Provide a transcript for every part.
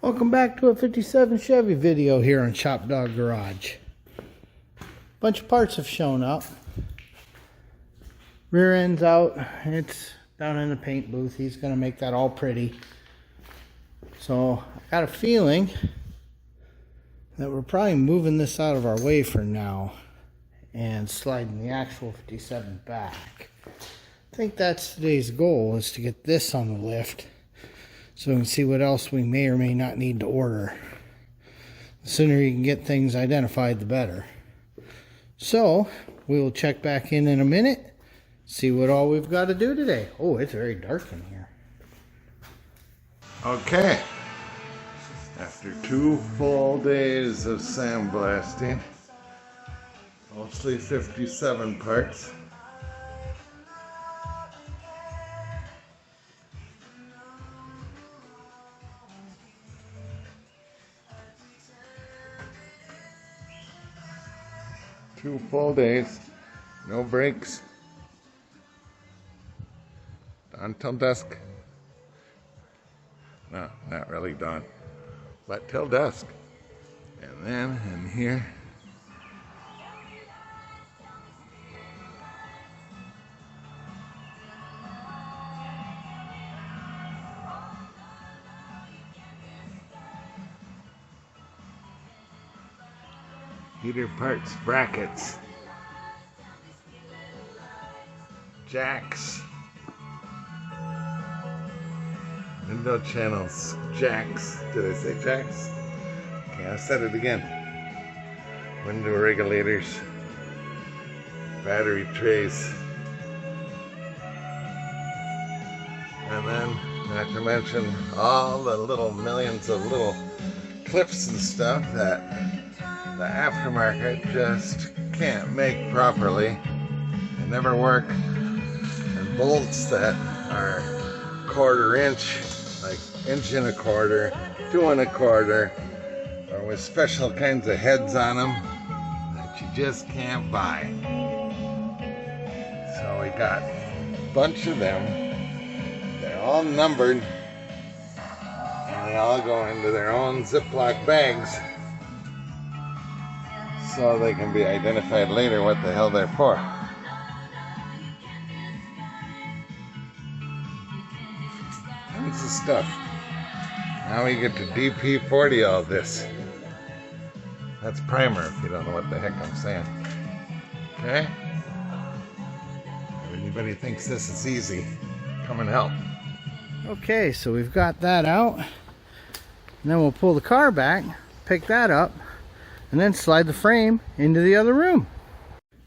Welcome back to a 57 Chevy video here on ShopDog-Garage. Bunch of parts have shown up. Rear end's out. It's down in the paint booth. He's going to make that all pretty. So I got a feeling that we're probably moving this out of our way for now and sliding the actual 57 back. I think that's today's goal, is to get this on the lift so we can see what else we may or may not need to order. The sooner you can get things identified, the better. So we will check back in a minute, see what all we've got to do today. Oh, it's very dark in here. Okay, after 2 full days of sandblasting, mostly 57 parts, two full days, no breaks, dawn till dusk. No, not really dawn, but till dusk. And then in here, heater parts, brackets, jacks, window channels, jacks. Did I say jacks? Okay, I said it again. Window regulators, battery trays, and then, not to mention all the little millions of little clips and stuff that the aftermarket just can't make properly. They never work. And bolts that are 1/4 inch, like 1 1/4, 2 1/4, or with special kinds of heads on them that you just can't buy. So we got a bunch of them. They're all numbered, and they all go into their own Ziploc bags, so they can be identified later what the hell they're for. Tons of stuff. Now we get to DP40 all this. That's primer, if you don't know what the heck I'm saying. Okay? If anybody thinks this is easy, come and help. Okay, so we've got that out. And then we'll pull the car back, pick that up, and then slide the frame into the other room.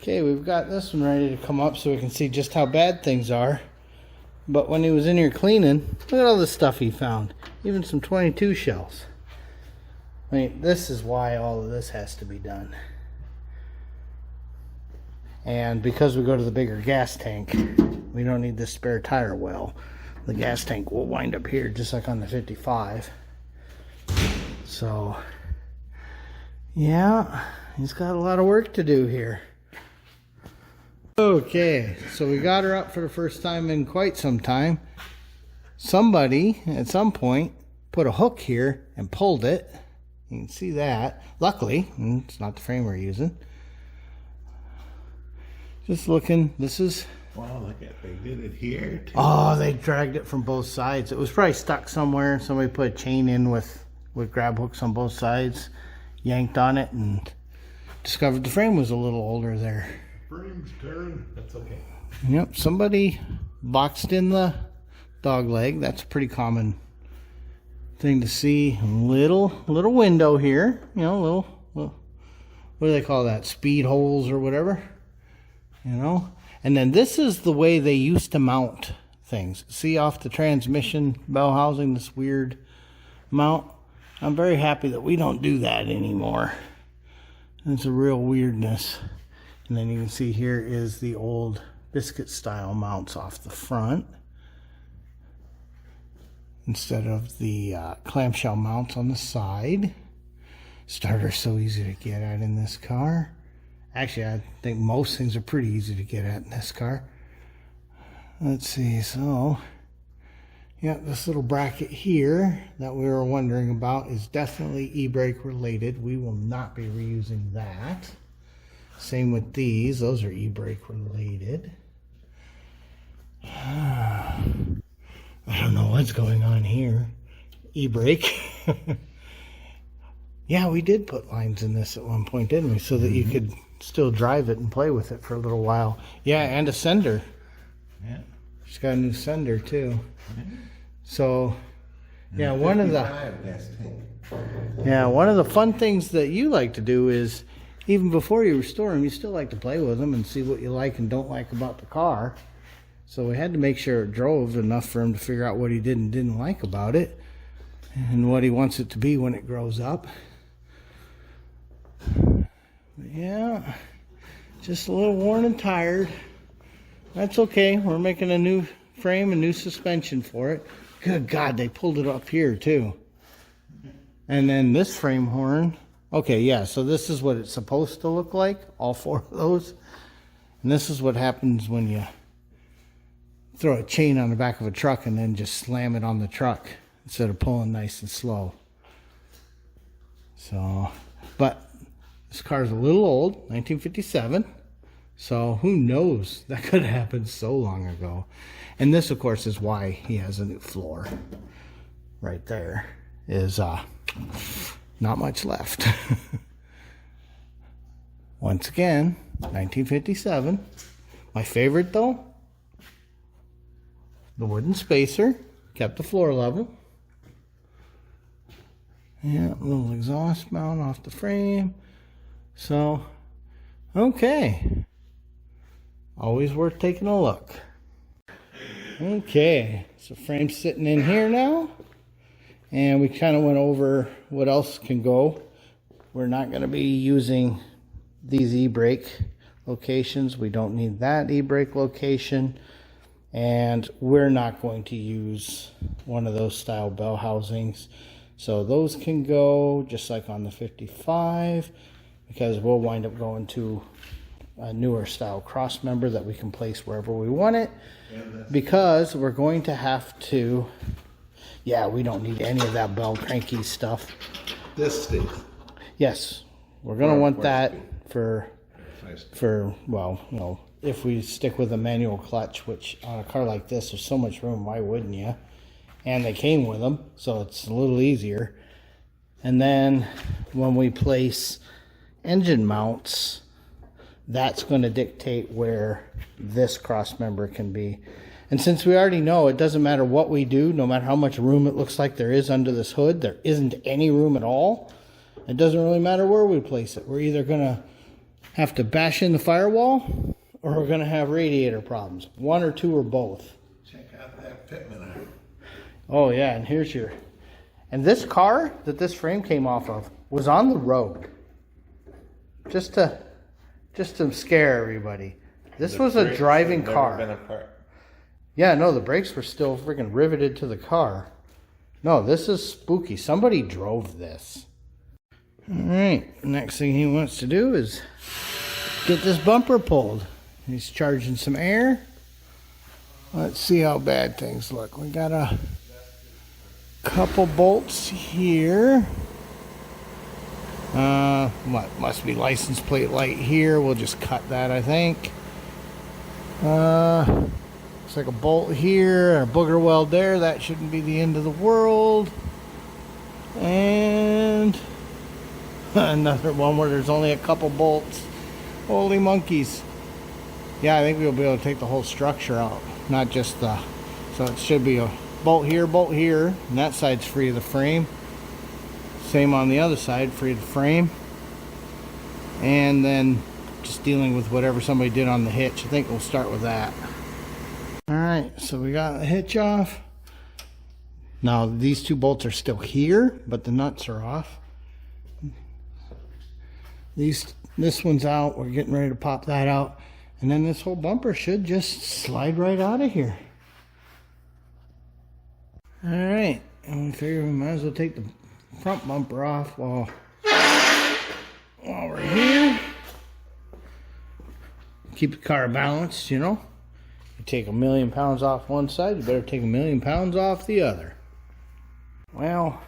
Okay, we've got this one ready to come up so we can see just how bad things are. But when he was in here cleaning, look at all the stuff he found. Even some 22 shells. I mean, this is why all of this has to be done. And because we go to the bigger gas tank, we don't need this spare tire well. The gas tank will wind up here just like on the 55. So yeah, he's got a lot of work to do here. Okay, so we got her up for the first time in quite some time. Somebody at some point put a hook here and pulled it. You can see that. Luckily, it's not the frame we're using. Just looking, this is... Wow, look at, they did it here too. Oh, they dragged it from both sides. It was probably stuck somewhere. Somebody put a chain in with grab hooks on both sides. Yanked on it and discovered the frame was a little older there. Frame's turned. That's okay. Yep, somebody boxed in the dog leg. That's a pretty common thing to see. Little window here. You know, little what do they call that? Speed holes or whatever. You know? And then this is the way they used to mount things. See off the transmission bell housing, this weird mount? I'm very happy that we don't do that anymore. It's a real weirdness. And then you can see here is the old biscuit style mounts off the front, instead of the clamshell mounts on the side. Starter's so easy to get at in this car. Actually, I think most things are pretty easy to get at in this car. Let's see, so Yeah, this little bracket here that we were wondering about is definitely e-brake related. We will not be reusing that. Same with these. Those are e-brake related. I don't know what's going on here. E-brake. Yeah, we did put lines in this at one point, didn't we? So that you could still drive it and play with it for a little while. Yeah, and a sender. Yeah. She's got a new sender too. So, yeah, one of the fun things that you like to do is, even before you restore them, you still like to play with them and see what you like and don't like about the car. So we had to make sure it drove enough for him to figure out what he did and didn't like about it and what he wants it to be when it grows up. But yeah, just a little worn and tired. That's okay. We're making a new frame and new suspension for it. Good God, they pulled it up here too. And then this frame horn. Okay, yeah, so this is what it's supposed to look like, all four of those. And this is what happens when you throw a chain on the back of a truck and then just slam it on the truck instead of pulling nice and slow. So, but this car's a little old, 1957. So who knows? That could have happened so long ago. And this, of course, is why he has a new floor. Right there is not much left. Once again, 1957. My favorite, though, the wooden spacer. Kept the floor level. Yeah, little exhaust mount off the frame. So, okay. Always worth taking a look. Okay, so frame's sitting in here now. And we kind of went over what else can go. We're not going to be using these e-brake locations. We don't need that e-brake location. And we're not going to use one of those style bell housings. So those can go just like on the 55, because we'll wind up going to a newer style cross member that we can place wherever we want it, because we're going to have to, yeah, we don't need any of that bell cranky stuff. This stays. Yes, we're going to want that for, well, you know, if we stick with a manual clutch, which on a car like this, there's so much room, why wouldn't you? And they came with them, so it's a little easier. And then when we place engine mounts, that's going to dictate where this cross member can be. And since we already know it doesn't matter what we do, no matter how much room it looks like there is under this hood, there isn't any room at all. It doesn't really matter where we place it. We're either going to have to bash in the firewall, or we're going to have radiator problems. One or two or both. Check out that Pitman arm. Oh yeah, and here's your... And this car that this frame came off of was on the road. Just to scare everybody. This was a driving car. Yeah, no, the brakes were still freaking riveted to the car. No, this is spooky. Somebody drove this. Alright, next thing he wants to do is get this bumper pulled. He's charging some air. Let's see how bad things look. We got a couple bolts here. What must be license plate light here. We'll just cut that, I think. Looks like a bolt here, a booger weld there. That shouldn't be the end of the world. And another one where there's only a couple bolts. Holy monkeys. Yeah, I think we'll be able to take the whole structure out, not just the... So it should be a bolt here, and that side's free of the frame. Same on the other side, free of the frame. And then just dealing with whatever somebody did on the hitch. I think we'll start with that. Alright, so we got the hitch off. Now these two bolts are still here, but the nuts are off. This one's out. We're getting ready to pop that out. And then this whole bumper should just slide right out of here. Alright, and we figure we might as well take the front bumper off while we're here. Keep the car balanced, you know. You take 1,000,000 pounds off one side, you better take 1,000,000 pounds off the other. Well,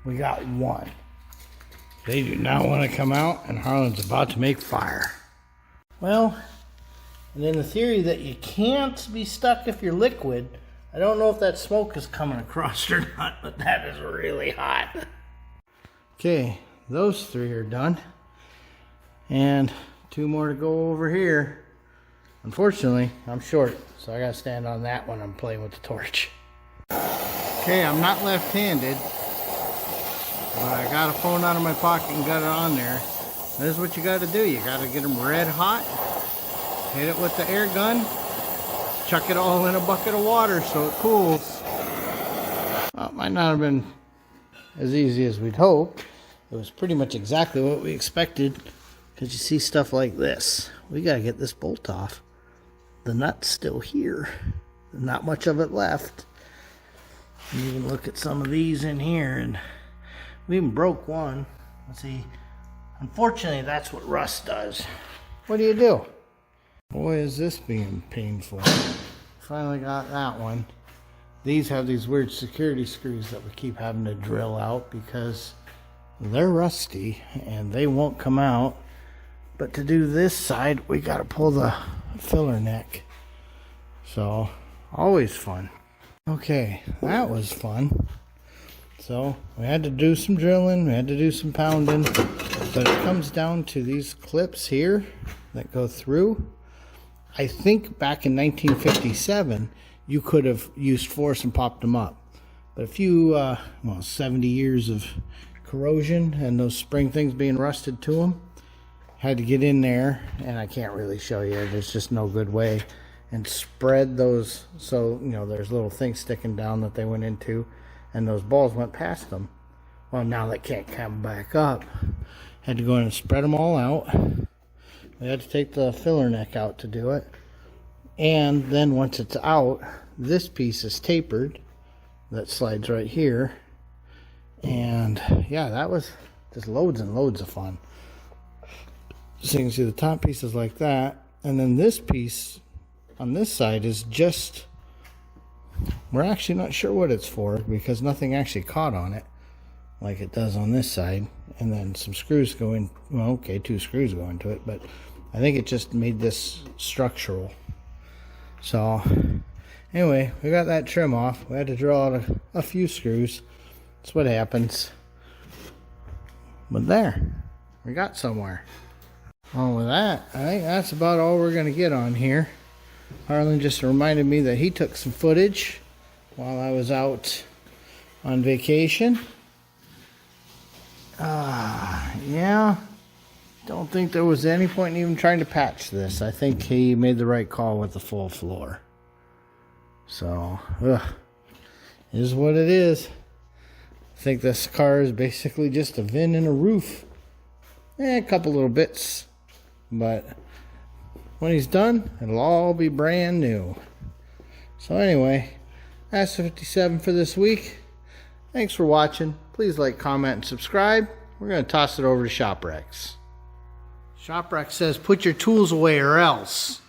we got one. They do not want to come out, and Harlan's about to make fire. Well, and then the theory that you can't be stuck if you're liquid, I don't know if that smoke is coming across or not, but that is really hot. Okay, those 3 are done. And 2 more to go over here. Unfortunately, I'm short, so I gotta stand on that when I'm playing with the torch. Okay, I'm not left-handed, but I got a phone out of my pocket and got it on there. This is what you gotta do. You gotta get them red hot, hit it with the air gun, chuck it all in a bucket of water so it cools. Well, it might not have been as easy as we'd hoped. It was pretty much exactly what we expected, because you see stuff like this. We gotta get this bolt off. The nut's still here. Not much of it left. You even look at some of these in here, and we even broke one. Let's see. Unfortunately, that's what rust does. What do you do? Boy, is this being painful. Finally got that one. These have these weird security screws that we keep having to drill out because they're rusty and they won't come out. But to do this side, we got to pull the filler neck. So, always fun. Okay, that was fun. So, we had to do some drilling, we had to do some pounding, but it comes down to these clips here that go through. I think back in 1957, you could have used force and popped them up. But a few, 70 years of corrosion and those spring things being rusted to them, had to get in there, and I can't really show you, there's just no good way, and spread those, so, there's little things sticking down that they went into, and those balls went past them. Well, now they can't come back up. Had to go in and spread them all out. We had to take the filler neck out to do it. And then once it's out, this piece is tapered. That slides right here. And yeah, that was just loads and loads of fun. So you can see the top piece is like that. And then this piece on this side is just, we're actually not sure what it's for because nothing actually caught on it like it does on this side. And then some screws go in, well, okay, 2 screws go into it, but I think it just made this structural. So anyway, we got that trim off. We had to draw out a few screws. That's what happens. But there, we got somewhere. Well, with that, I think that's about all we're going to get on here. Harlan just reminded me that he took some footage while I was out on vacation. Yeah. Don't think there was any point in even trying to patch this. I think he made the right call with the full floor. So, it is what it is. I think this car is basically just a VIN and a roof. A couple little bits. But when he's done, it'll all be brand new. So anyway, that's 57 for this week. Thanks for watching. Please like, comment, and subscribe. We're going to toss it over to ShopRex. ShopRex says, put your tools away or else.